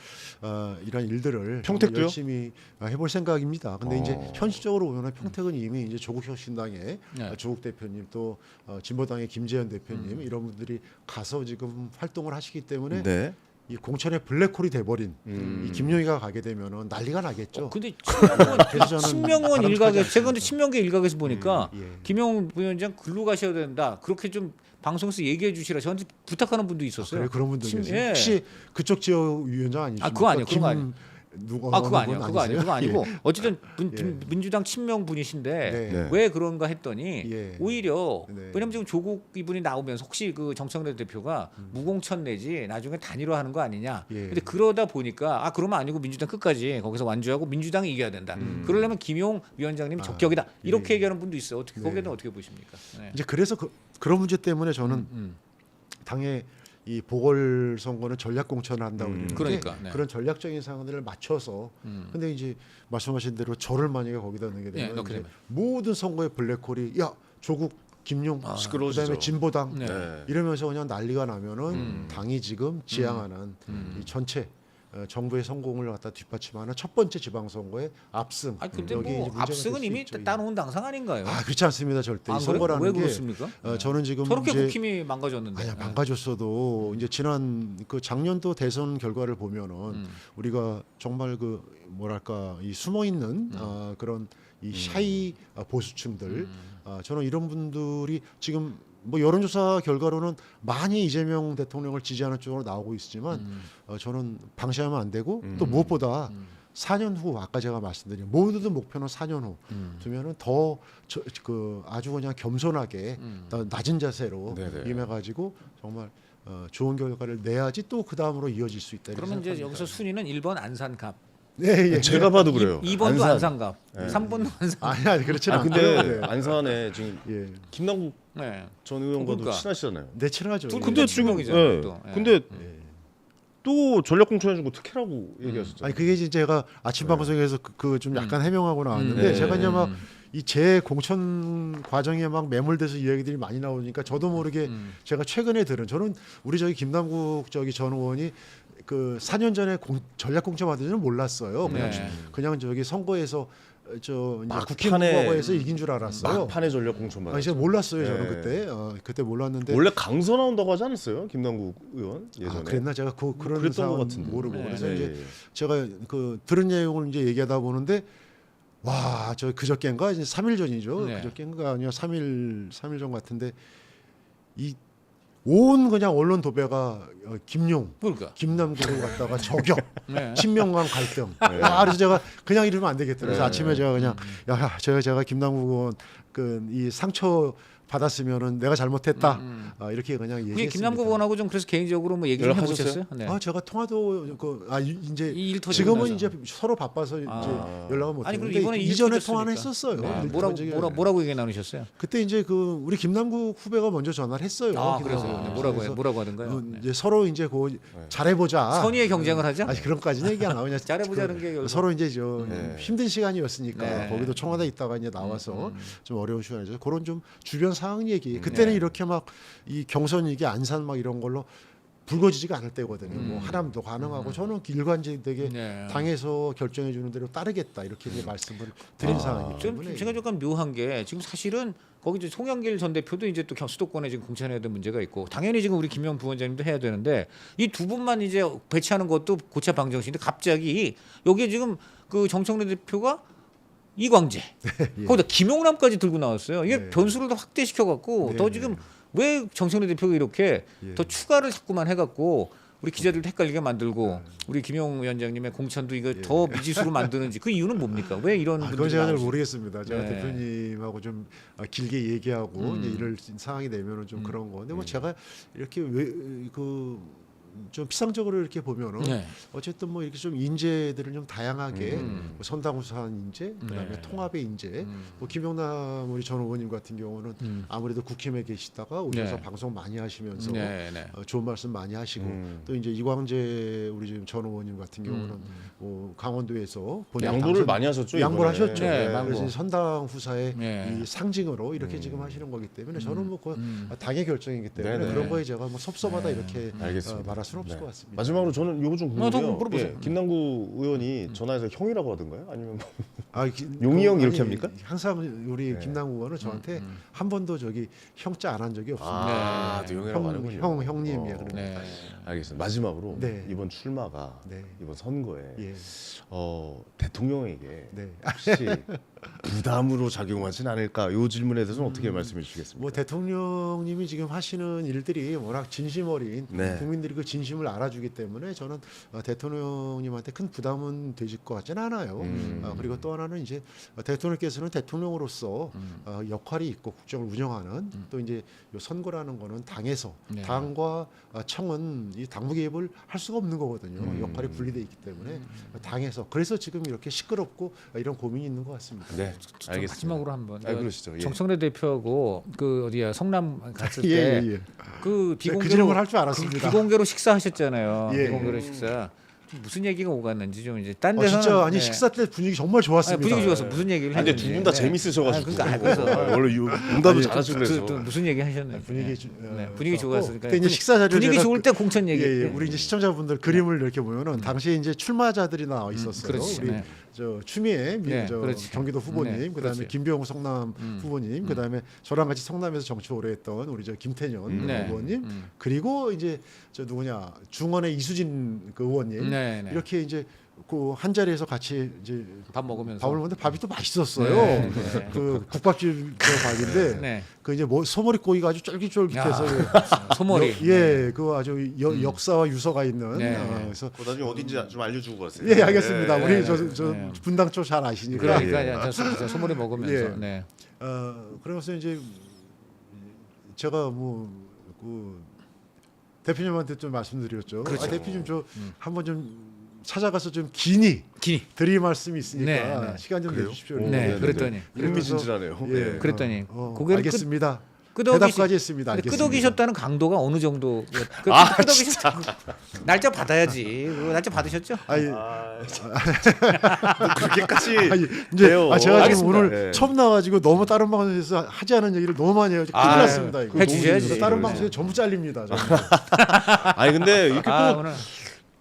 이런 일들을 평택도요? 열심히 해볼 생각입니다. 근데 이제 어. 현실적으로 보면 평택은 이미 이제 조국혁신당의 네. 조국 대표님 또 진보당의 김재현 대표님 이런 분들이 가서 지금 활동을 하시기 때문에 네. 이 공천의 블랙홀이 돼버린 이 김용희가 가게 되면은 난리가 나겠죠. 근데 그래서 저는 친명원 바람직하지 일각에서 제가 근데 친명계 일각에서 보니까 예. 김용 부위원장 글로 가셔야 된다 그렇게 좀 방송에서 얘기해 주시라 저한테 부탁하는 분도 있었어요. 그래 그런 분들 계세요. 예. 혹시 그쪽 지역 위원장 아니십니까? 그거 아니에요. 그런 거 아니에요. 누가 그거 어느 아니에요. 분 그거 아니에요. 그거 아니세요? 아니고 어쨌든 예. 민주당 친명 분이신데 네. 네. 왜 그런가 했더니 예. 오히려 네. 왜냐면 지금 조국 이분이 나오면서 혹시 그 정청래 대표가 무공천 내지 나중에 단일화하는 거 아니냐. 예. 근데 그러다 보니까 그러면 아니고 민주당 끝까지 거기서 완주하고 민주당이 이겨야 된다. 그러려면 김용 위원장님이 적격이다. 이렇게 예. 얘기하는 분도 있어요. 어떻게 네. 거기에는 어떻게 보십니까? 네. 이제 그래서 그런 문제 때문에 저는 당의 이 보궐선거는 전략 공천을 한다고 그러는데 그러니까, 네. 그런 전략적인 상황들을 맞춰서 근데 이제 말씀하신 대로 저를 만약에 거기다 넣게 되면 넣게 이제 되면. 모든 선거의 블랙홀이 야 조국 김용 시끄러워지죠. 그다음에 진보당 네. 네. 이러면서 그냥 난리가 나면은 당이 지금 지향하는 이 전체 정부의 성공을 갖다 뒷받침하는 첫 번째 지방선거의 압승. 아니 근데 여기 이제 뭐 문제가 압승은 될수 이미 있죠. 따놓은 당상 아닌가요? 아 그렇지 않습니다 절대. 이 아, 선거라는 왜 게 그렇습니까? 저는 지금 저렇게 이제 국힘이 망가졌는데. 아니야 망가졌어도 이제 지난 그 작년도 대선 결과를 보면은 우리가 정말 그 뭐랄까 이 숨어 있는 그런 이 샤이 보수층들 저는 이런 분들이 지금 뭐 여론조사 결과로는 많이 이재명 대통령을 지지하는 쪽으로 나오고 있지만 저는 방심하면 안 되고 또 무엇보다 4년 후 아까 제가 말씀드린 모두들 목표는 4년 후 두면은 더 그 아주 그냥 겸손하게 더 낮은 자세로 네네. 임해가지고 정말 좋은 결과를 내야지 또 그 다음으로 이어질 수 있다. 이렇게 그러면 이제 생각합니다. 여기서 순위는 1번 안산갑, 네, 예. 제가 봐도 그래요. 2번도 안산. 안산갑, 네. 3번도 안산. 아니 그렇지는 아 않고요. 근데 네. 안산에 지금 예. 김남국 네. 전 의원과도 그러니까. 친하시잖아요. 네, 친하죠. 둘 예. 근데 지금- 친명이잖아요, 또. 예. 근데 또 전략 공천해준 거 특혜라고 얘기하셨잖아요. 아니 그게 이제 제가 아침 방송에서 그 좀 약간 해명하고 나왔는데 네. 제가 이제 막 이 제 공천 과정에 막 매몰돼서 이야기들이 많이 나오니까 저도 모르게 제가 최근에 들은 저는 우리 저기 김남국 저기 전 의원이 그 4년 전에 전략 공천 받은지는 몰랐어요. 그냥 네. 그냥 저기 선거에서 저 이제 막판에- 국회의원에서 이긴 줄 알았어요. 막판에 전략 공천 아니 받았어요. 제가 몰랐어요 저는 네. 그때 그때 몰랐는데 원래 강서 나온다고 하지 않았어요? 김남국 의원 예전에. 아, 그랬나 제가 그런 그랬던 상황은 것 같은데. 모르고 네. 그래서 네, 이제 예, 예. 제가 그 들은 내용을 이제 얘기하다 보는데 와 저 그저께인가 이제 3일 전이죠. 네. 그저께인가 아니요 3일 전 같은데 이 온 그냥 언론 도배가 김용 그러니까. 김남국을 갖다가 저격 네. 친명간 갈등. 그래서 제가 그냥 이러면 안 되겠다. 그래서 네. 아침에 제가 그냥 야 제가 김남국 의원 그 이 상처 받았으면은 내가 잘못했다. 이렇게 그냥 그게 얘기했습니다. 김남국 의원하고 좀 그래서 개인적으로 뭐 얘기 좀 연락하셨어요? 해보셨어요? 네. 아 제가 통화도 이제 이일 터지고 지금은 나서. 이제 서로 바빠서 이제 아. 연락을 못 아니 그리고 했는데 이번에 일 이전에 터졌으니까. 통화는 했었어요. 네. 일 뭐라고 터지게. 뭐라고 얘기 나누셨어요? 그때 이제 그 우리 김남국 후배가 먼저 전화를 했어요. 아 김남국 그래서 후배가. 뭐라고 해 그래서 뭐라고 하던가요? 그 네. 이제 서로 이제 그 잘해보자. 선의의 경쟁을 하죠? 아니 그런까지는 얘기 안 하고 그냥 잘해보자는 게 결국- 서로 이제 저 네. 힘든 시간이었으니까 네. 거기도 청와대 있다가 이제 나와서 좀 어려운 시간이죠. 그런 좀 주변 상황 얘기. 그때는 이렇게 막 이 경선 이게 안산 막 이런 걸로 불거지지가 않을 때거든요. 뭐 하남도 가능하고 저는 일관되게 네. 당에서 결정해 주는 대로 따르겠다 이렇게 이제 말씀을 드린 상황이기 좀 때문에 제가 약간 묘한 게 지금 사실은 거기 이제 송영길 전 대표도 이제 또 수도권에 지금 공천해야 될 문제가 있고 당연히 지금 우리 김영 부원장님도 해야 되는데 이 두 분만 이제 배치하는 것도 고차 방정식인데 갑자기 여기에 지금 그 정청래 대표가 이광재 거기다 김용남까지 들고 나왔어요. 이게 네. 변수를 더 확대시켜 갖고 네, 더 네. 지금 왜 정청래 대표가 이렇게 예. 더 추가를 자꾸만 해갖고 우리 기자들도 헷갈리게 만들고 우리 김용 위원장님의 공천도 이거 더 미지수로 만드는지 그 이유는 뭡니까? 왜 이런 그건 분들이 제가 잘 나오시- 모르겠습니다. 제가 네. 대표님하고 좀 길게 얘기하고 이제 이럴 상황이 되면은 좀 그런 거. 근데 뭐 제가 이렇게 좀 피상적으로 이렇게 보면은 네. 어쨌든 뭐 이렇게 좀 인재들을 좀 다양하게 뭐 선당후사한 인재, 그다음에 네. 통합의 인재, 뭐 김용남 우리 전 의원님 같은 경우는 아무래도 국힘에 계시다가 오셔서 네. 방송 많이 하시면서 네, 네. 좋은 말씀 많이 하시고 또 이제 이광재 우리 지금 전 의원님 같은 경우는 뭐 강원도에서 본인 양보를 당선- 많이 하셨죠. 양보를 이번에. 하셨죠. 네, 그래서 양보. 이제 선당 후사의 네. 이 상징으로 이렇게 지금 하시는 거기 때문에 저는 뭐 그 당의 결정이기 때문에 네네. 그런 거에 제가 뭐 섭섭하다 이렇게 알겠습니다. 말할 수는 없을 네. 것 같습니다. 마지막으로 저는 요거 좀 더 궁금해요. 물어보세요. 예, 김남국 의원이 전화해서 형이라고 하던가요? 아니면 뭐 용이 형 이렇게 합니까? 항상 우리 네. 김남국 의원은 저한테 한 번도 저기 형자 안 한 적이 없습니다. 아, 네. 또 형이라고 하는군요. 형님이야. 그러면. 네. 알겠습니다. 마지막으로 네. 이번 출마가 네. 이번 선거에 예. 대통령에게 네. 혹시 부담으로 작용하진 않을까? 이 질문에 대해서는 어떻게 말씀해 주시겠습니까? 뭐 대통령님이 지금 하시는 일들이 워낙 진심 어린 네. 국민들이 그 진심을 알아주기 때문에 저는 대통령님한테 큰 부담은 되실 것 같지는 않아요. 그리고 또 하나는 이제 대통령께서는 대통령으로서 역할이 있고 국정을 운영하는 또 이제 요 선거라는 거는 당에서 네. 당과 청은 이 당무 개입을 할 수가 없는 거거든요. 역할이 분리돼 있기 때문에 당에서 그래서 지금 이렇게 시끄럽고 이런 고민이 있는 것 같습니다. 네, 좀 알겠습니다. 마지막으로 한번 그러시죠. 예. 정청래 대표하고 그 어디야 성남 갔을 예, 때 예, 예. 그 제가 비공개로 그 질문 할 줄 알았습니다. 비공개로 식사하셨잖아요. 예. 비공개로 식사. 좀 무슨 얘기가 오갔는지 좀 이제 딴 아, 데서는 진짜 아니 네. 식사 때 분위기 정말 좋았습니다. 아니, 분위기 좋아서 무슨 얘기를 근데 했는지. 두 분 다 네. 재밌으셔가지고. 아, 그러니까 원래 농담도 잘하시고 그래서. 또 무슨 얘기 하셨나요? 분위기 네. 분위기 좋았으니까. 그때 이제 식사 자리를 분위기 제가 좋을 때 공천 얘기. 예, 예. 우리 이제 시청자분들 그림을 이렇게 보면은 당시에 이제 출마자들이 나와 있었어요. 그렇지. 우리 네. 저 추미애 네, 저 그렇지. 경기도 후보님, 네, 그다음에 그렇지. 김병호 성남 후보님, 그다음에 저랑 같이 성남에서 정치 오래 했던 우리 저 김태년 네. 후보님, 그리고 이제 저 누구냐 중원의 이수진 그 의원님 네, 네. 이렇게 이제 그 한 자리에서 같이 이제 밥 먹으면서. 밥을 먹는데 밥이 또 맛있었어요. 네, 네. 그 국밥집 저 밥인데 네. 그 이제 뭐 소머리 고기가 아주 쫄깃쫄깃해서 소머리. 예, 그 아주 역사와 유서가 있는. 네. 그래서 그거 나중에 어딘지 좀 알려주고 가세요. 예, 알겠습니다. 네. 우리 네. 저 네. 분당 쪽 잘 아시니까. 그러니까 예. 저 소머리 먹으면서. 예. 네. 그러면서 이제 제가 그 대표님한테 좀 말씀드렸죠. 그렇죠. 대표님 저 한번 좀 찾아가서 좀 기니 드릴 말씀이 있으니까 네, 네. 시간 좀 그래요? 내주십시오. 오, 네, 네네네. 그랬더니 흥미진진하네요. 예, 네. 그랬더니 고개를 알겠습니다. 끄덕이시- 대답까지 했습니다. 알겠습니다. 끄덕이셨다는 강도가 어느 정도? 아, 끄덕이셨다. 날짜 받아야지. 그거 날짜 받으셨죠? 아니, 그렇게까지 아니 이제 돼요. 제가 지금 알겠습니다. 오늘 네. 처음 나와가지고 너무 다른 방송에서 하지 않은 얘기를 너무 많이 해요. 큰일 아, 났습니다. 이거. 해주셔야지. 너무 다른 네. 방송에 전부 잘립니다. 저는. 아니 근데 이렇게 또 오늘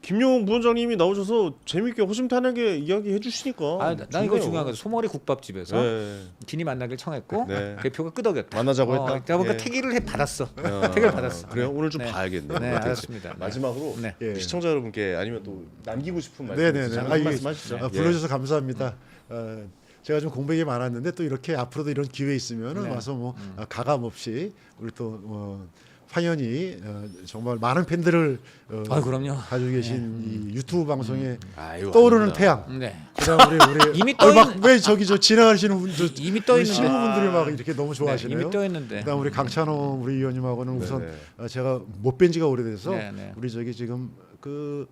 김용 부원장님이 나오셔서 재밌게 호심탄회하게 이야기해 주시니까. 난 이거 중요한 거죠. 소머리 국밥집에서 네. 기니 만나길 청했고 네. 대표가 끄덕였다. 만나자고 했다? 제가 보니까 예. 태기를 받았어. 아, 태기를 받았어. 그래요? 오늘 좀 네. 봐야겠네요. 네, 어떻게 알았습니다. 네. 마지막으로 네. 예. 시청자 여러분께 아니면 또 남기고 싶은 말씀 네네네. 있으시면 아, 한 말씀 하시죠. 예. 불러주셔서 감사합니다. 제가 좀 공백이 많았는데 또 이렇게 앞으로도 이런 기회 있으면 네. 와서 뭐 가감 없이 우리 또 황현이 정말 많은 팬들을 그럼요. 가지고 계신 이 유튜브 방송에 아유, 떠오르는 아닙니다. 태양. 네. 그다음 우리 이미 떠 있는- 왜 저기 저 지나가시는 분들 이미 떠 있는데. 신부분들이 막 이렇게 너무 좋아하시네요. 이미 떠 있는데. 그다음 우리 강찬호 우리 의원님하고는 네네. 우선 제가 못 뵌 지가 오래돼서 네네. 우리 저기 지금 그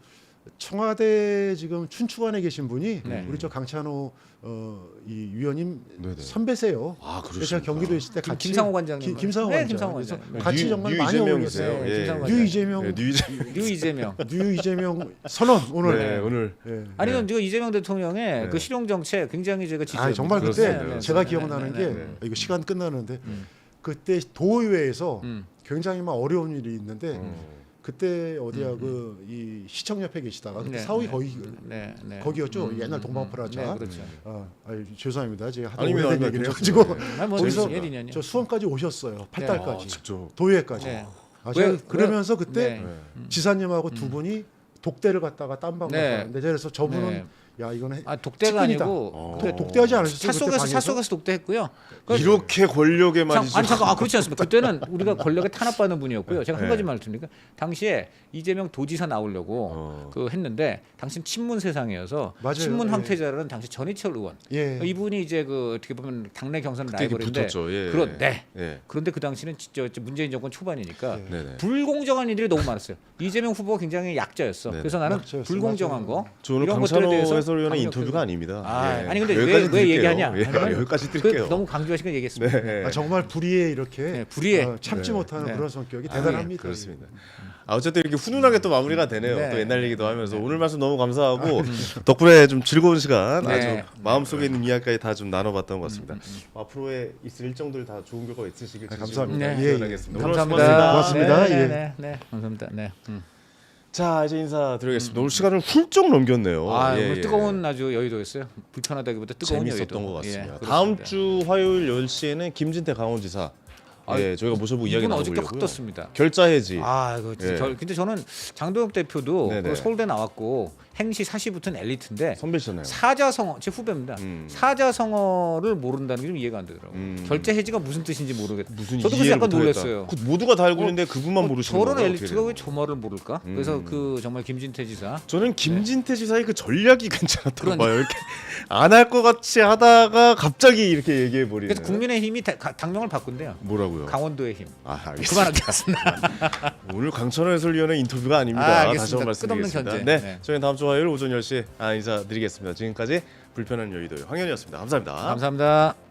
청와대 지금 춘추관에 계신 분이 네. 우리 저 강찬호 이 위원님 네네. 선배세요. 아, 그래서 제가 경기도에 있을 때 같이 김상호 관장님. 김상호 네, 관장. 김상호 그래서 관장. 네. 같이 정말 많이 이재명이세요. 어울렸어요. 네, 김상호 뉴 이재명, 네, 뉴 이재명. 류 이재명. 뉴 이재명 선언 오늘. 네, 오늘 예. 아니 네. 이건 지금 이재명 대통령의 네. 그 실용 정책 굉장히 제가 지지합니다. 정말 그때 그렇습니다. 제가 네, 기억나는 네, 게 네, 네. 이거 시간 끝나는데 그때 도의회에서 음. 굉장히 막 어려운 일이 있는데 그때 어디야 그 이 시청 옆에 계시다가 그때 네, 사옥이 네. 거기 네, 네. 거기였죠. 옛날 동방프라자. 네, 그렇죠. 죄송합니다. 제가 하도 아닙니다, 오래된 아닙니다. 얘기를 가지고 아니, 뭐 거기서 예, 인연이요. 저 수원까지 오셨어요. 8달까지. 직접. 도의회까지. 네. 제가 왜- 그러면서 그때 네. 지사님하고 두 분이 독대를 갔다가 딴방 네. 갔는데 그래서 저분은 네. 야 이거는 독대가 측근이다. 아니고 그래, 독대하지 않으셨어요? 차 그때 속에서 방에서? 독대했고요. 이렇게 권력에 말이죠. 아니 잠깐 그렇지 않습니다. 그때는 우리가 권력에 탄압받는 분이었고요. 제가 한 네. 가지 말을 드리니까 당시에 이재명 도지사 나오려고 그 했는데 당신 친문 세상이어서 맞아요. 친문 예. 황태자라는 당시 전희철 의원. 예. 이분이 이제 그 어떻게 보면 당내 경선 그때 이게 라이벌인데 붙었죠. 예. 그런데 예. 그런데 그 당시는 진짜 문재인 정권 초반이니까 네네. 불공정한 일들이 너무 많았어요. 이재명 후보가 굉장히 약자였어. 네네. 그래서 나는 약자였어요. 불공정한 거 저 오늘 이런 것들에 강찬호 대해서 해설위원의 강력하게- 인터뷰가 아닙니다. 아, 예. 아니 근데 여기까지 왜 드릴게요. 얘기하냐? 예, 아니면 여기까지 드릴게요. 너무 강조하시니까 얘기했습니다. 네. 정말 불의에 이렇게 네, 불의에. 참지 네. 못하는 네. 그런 성격이 아, 대단합니다. 그렇습니다. 어쨌든 이렇게 훈훈하게 또 마무리가 되네요. 네. 또 옛날 얘기도 하면서 오늘 말씀 너무 감사하고 덕분에 좀 즐거운 시간, 네. 아주 마음속에 있는 이야기까지 다 좀 나눠봤던 것 같습니다. 앞으로의 있을 일정들 다 좋은 결과 있으시길 감사합니다. 네. 기원하겠습니다. 오늘 감사합니다. 고맙습니다. 네, 예. 네, 네. 감사합니다. 네. 자 이제 인사드리겠습니다. 오늘 시간을 훌쩍 넘겼네요. 아, 예, 오늘 예. 뜨거운 아주 여의도였어요. 불편하다기보다 뜨거운 재밌었던 여의도. 것 같습니다. 예, 다음 그렇습니다. 주 화요일 10시에는 김진태 강원지사 저희가 모셔보고 이야기 이분 어저께 확 나눠보려고요. 떴습니다. 결자 해지. 아, 그 예. 근데 저는 장동혁 대표도 네네. 그 서울대 나왔고 행시 사시부터는 엘리트인데 선배시잖아요. 사자성어 제 후배입니다. 사자성어를 모른다는 게 좀 이해가 안 되더라고요. 결제 해지가 무슨 뜻인지 모르겠다. 무슨 저도 그래서 이해를 약간 못하겠다. 놀랐어요. 그 모두가 다 알고 있는데 그분만 모르시는 저런 거예요. 엘리트가 왜 저 말을 모를까? 그래서 그 정말 김진태 지사 저는 김진태 지사의 그 전략이 괜찮았다고 그러니까. 봐요. 이렇게 안 할 것 같이 하다가 갑자기 이렇게 얘기해 버리는. 그래서 국민의힘이 당명을 바꾼대요. 뭐라고요? 강원도의 힘. 알겠습니다. 그만하겠습니다. 오늘 강천호 해설위원의 인터뷰가 아닙니다. 알겠습니다. 다시 한번 끝없는 말씀드리겠습니다. 견제. 네, 네. 저희는 다음 주 화요일 오전 10시에 인사드리겠습니다. 지금까지 불편한 여의도의 황현이었습니다. 감사합니다. 감사합니다.